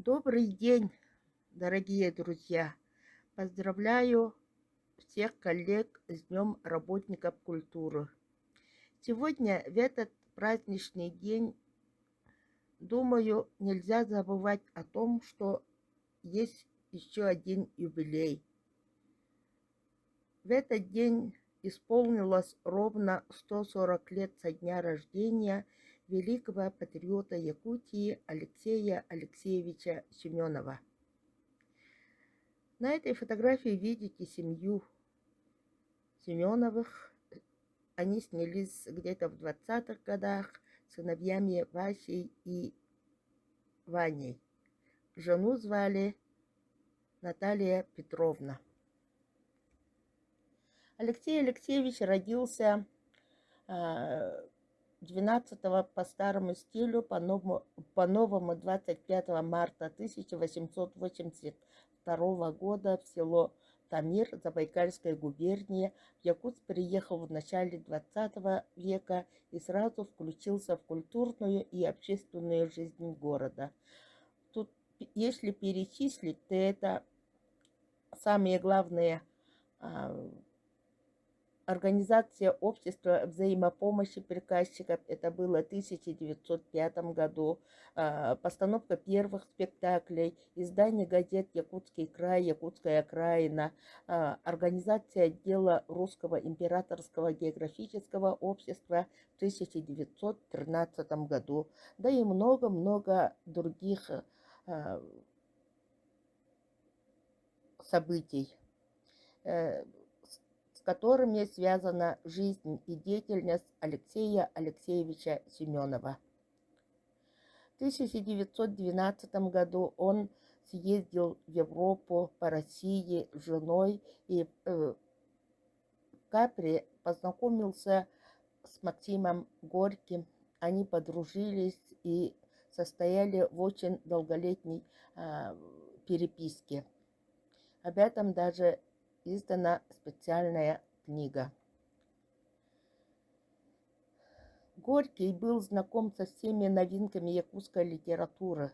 Добрый день, дорогие друзья! Поздравляю всех коллег с Днем работников культуры. Сегодня, в этот праздничный день, думаю, нельзя забывать о том, что есть еще один юбилей. В этот день исполнилось ровно 140 лет со дня рождения великого патриота Якутии Алексея Алексеевича Семенова. На этой фотографии видите семью Семеновых. Они снялись где-то в 20-х годах сыновьями Васей и Ваней. Жену звали Наталья Петровна. Алексей Алексеевич родился 12 по старому стилю, по новому 25 марта 1882 года в село Тамир Забайкальской губернии. В Якутск приехал в начале 20 века и сразу включился в культурную и общественную жизнь города. Тут, если перечислить, то это самые главные организация общества взаимопомощи приказчиков, это было в 1905 году, постановка первых спектаклей, издание газет «Якутский край», «Якутская окраина», организация отдела Русского императорского географического общества в 1913 году, да и много-много других событий, с которыми связана жизнь и деятельность Алексея Алексеевича Семенова. В 1912 году он съездил в Европу по России с женой и в Капри познакомился с Максимом Горьким. Они подружились и состояли в очень долголетней переписке. Об этом даже издана специальная книга. Горький был знаком со всеми новинками якутской литературы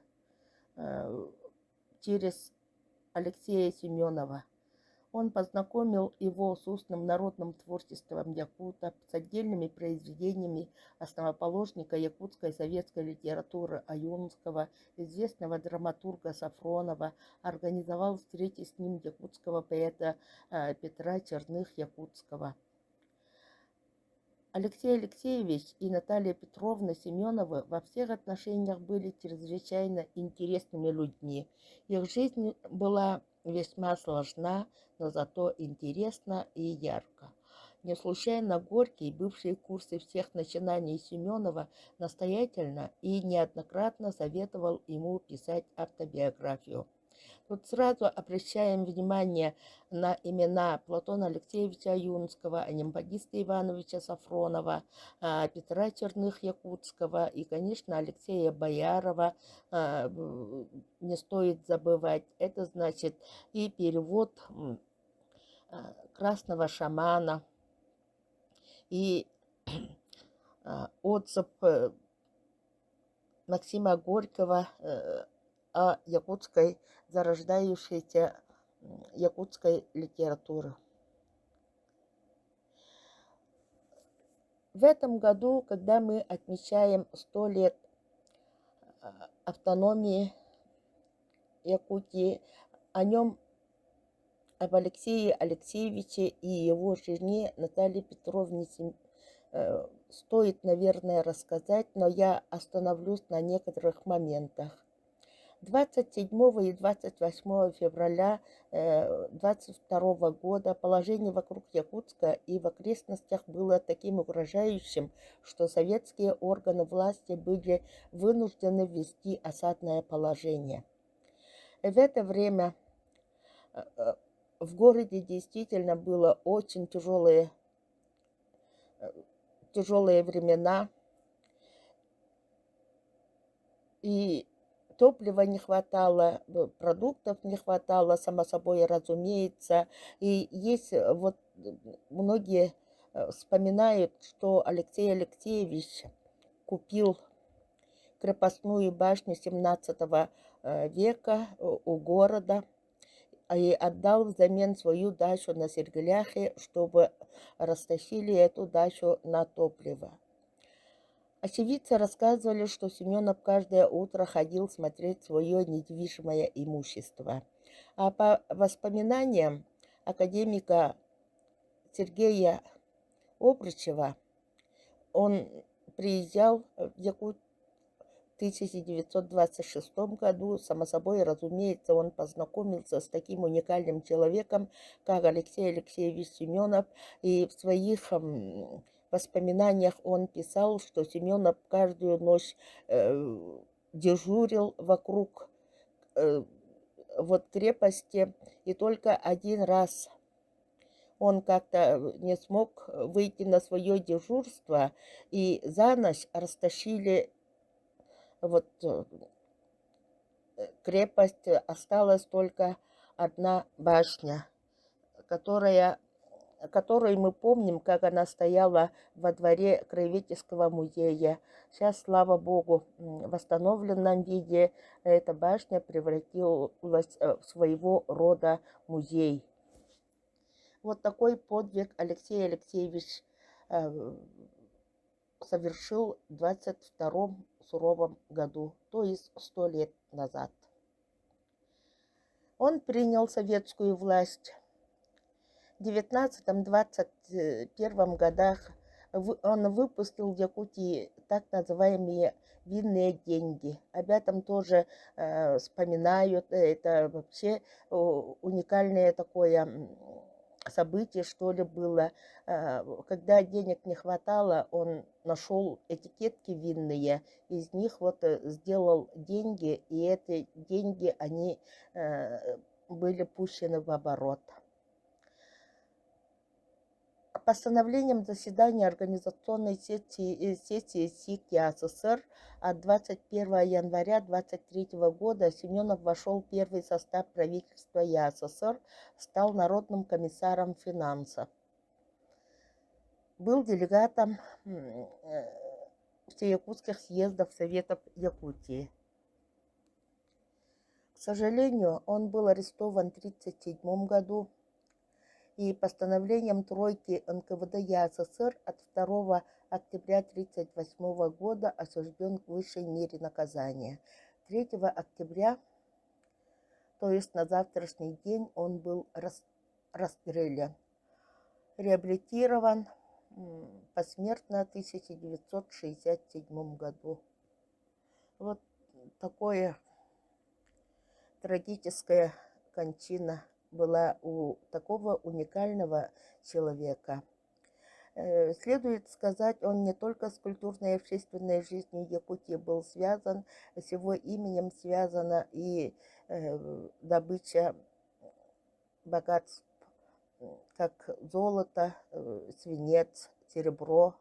через Алексея Семенова. Он познакомил его с устным народным творчеством якутов, с отдельными произведениями основоположника якутской советской литературы Аюнского, известного драматурга Сафронова, организовал встречи с ним якутского поэта Петра Черных-Якутского. Алексей Алексеевич и Наталья Петровна Семеновы во всех отношениях были чрезвычайно интересными людьми. Их жизнь была весьма сложна, но зато интересна и ярко. Не случайно Горький, бывший в курсе всех начинаний Семенова, настоятельно и неоднократно советовал ему писать автобиографию. Тут сразу обращаем внимание на имена Платона Алексеевича Юнского, Анимбагиста Ивановича Сафронова, Петра Черных-Якутского и, конечно, Алексея Боярова. Не стоит забывать. Это значит и перевод «Красного шамана», и отзыв Максима Горького о якутской, зарождающейся якутской литературы. В этом году, когда мы отмечаем 100 лет автономии Якутии, об Алексее Алексеевиче и его жене Наталье Петровне стоит, наверное, рассказать, но я остановлюсь на некоторых моментах. 27 и 28 февраля 22 года положение вокруг Якутска и в окрестностях было таким угрожающим, что советские органы власти были вынуждены ввести осадное положение. В это время в городе действительно было очень тяжелые времена, и топлива не хватало, продуктов не хватало, само собой разумеется. И есть вот многие вспоминают, что Алексей Алексеевич купил крепостную башню 17 века у города и отдал взамен свою дачу на Сергеляхе, чтобы растащили эту дачу на топливо. Очевидцы рассказывали, что Семенов каждое утро ходил смотреть свое недвижимое имущество. А по воспоминаниям академика Сергея Обручева, он приезжал в Якутию в 1926 году. Само собой, разумеется, он познакомился с таким уникальным человеком, как Алексей Алексеевич Семенов, и в своих воспоминаниях он писал, что Семенов каждую ночь дежурил вокруг крепости, и только один раз он как-то не смог выйти на свое дежурство, и за ночь растащили крепость, осталась только одна башня, которую мы помним, как она стояла во дворе Краеведческого музея. Сейчас, слава богу, в восстановленном виде эта башня превратилась в своего рода музей. Вот такой подвиг Алексей Алексеевич совершил в 22-м суровом году, то есть 100 лет назад. Он принял советскую власть. В 19-21 годах он выпустил в Якутии так называемые винные деньги. Об этом тоже вспоминают. Это вообще уникальное такое событие, что ли, было. Когда денег не хватало, он нашел этикетки винные, из них сделал деньги, и эти деньги, они были пущены в оборот. Постановлением заседания Организационной сессии СИК СССР от 21 января 23 года Семенов вошел в первый состав правительства СССР, стал народным комиссаром финансов. Был делегатом всеякутских съездов Советов Якутии. К сожалению, он был арестован в 1937 году, и постановлением тройки НКВД СССР от 2 октября 1938 года осужден к высшей мере наказания. 3 октября, то есть на завтрашний день, он был расстрелян. Реабилитирован посмертно в 1967 году. Вот такое трагическая кончина была у такого уникального человека. Следует сказать, он не только с культурной и общественной жизнью Якутии был связан, с его именем связана и добыча богатств, как золото, свинец, серебро.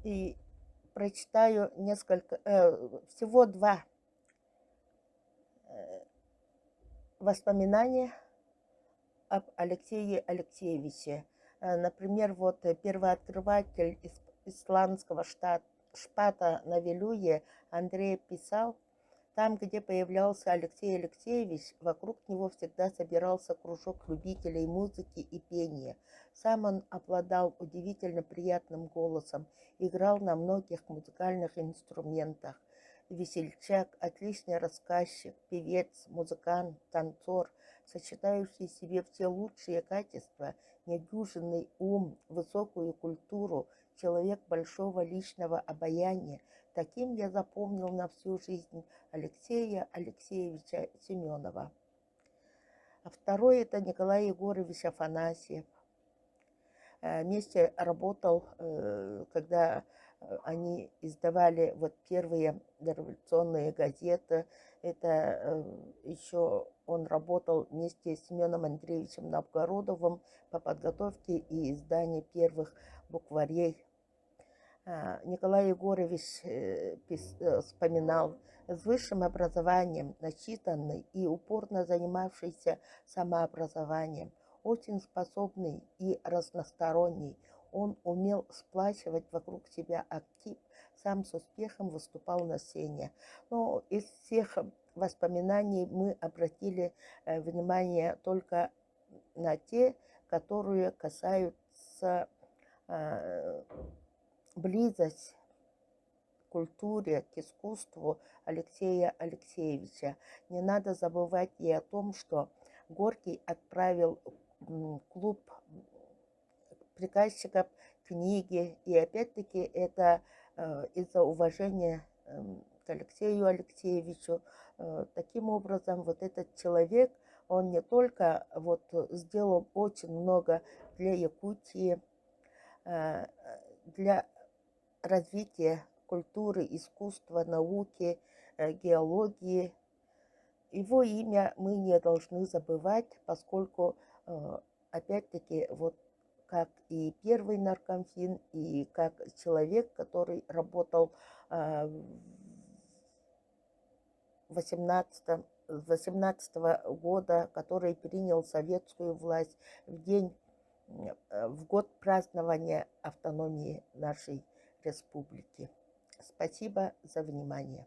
И прочитаю всего два воспоминания об Алексее Алексеевиче. Например, первооткрыватель исландского шпата на Вилюе Андрей писал: там, где появлялся Алексей Алексеевич, вокруг него всегда собирался кружок любителей музыки и пения. Сам он обладал удивительно приятным голосом, играл на многих музыкальных инструментах. Весельчак, отличный рассказчик, певец, музыкант, танцор, сочетающий в себе все лучшие качества, недюжинный ум, высокую культуру, человек большого личного обаяния. Таким я запомнил на всю жизнь Алексея Алексеевича Семенова. А второй — это Николай Егорович Афанасьев. Вместе работал, когда они издавали первые дореволюционные газеты. Это еще он работал вместе с Семеном Андреевичем Новгородовым по подготовке и изданию первых букварей. Николай Егорович вспоминал: с высшим образованием, начитанный и упорно занимавшийся самообразованием, очень способный и разносторонний, он умел сплачивать вокруг себя актив, сам с успехом выступал на сцене. Но из всех воспоминаний мы обратили внимание только на те, которые касаются близость к культуре, к искусству Алексея Алексеевича. Не надо забывать и о том, что Горький отправил клуб приказчиков книги, и опять-таки это из-за уважения к Алексею Алексеевичу. Таким образом, вот этот человек, он не только вот сделал очень много для Якутии, для развития культуры, искусства, науки, геологии. Его имя мы не должны забывать, поскольку, опять-таки, вот как и первый наркомфин, и как человек, который работал в 18 года, который принял советскую власть в год празднования автономии нашей республики. Спасибо за внимание.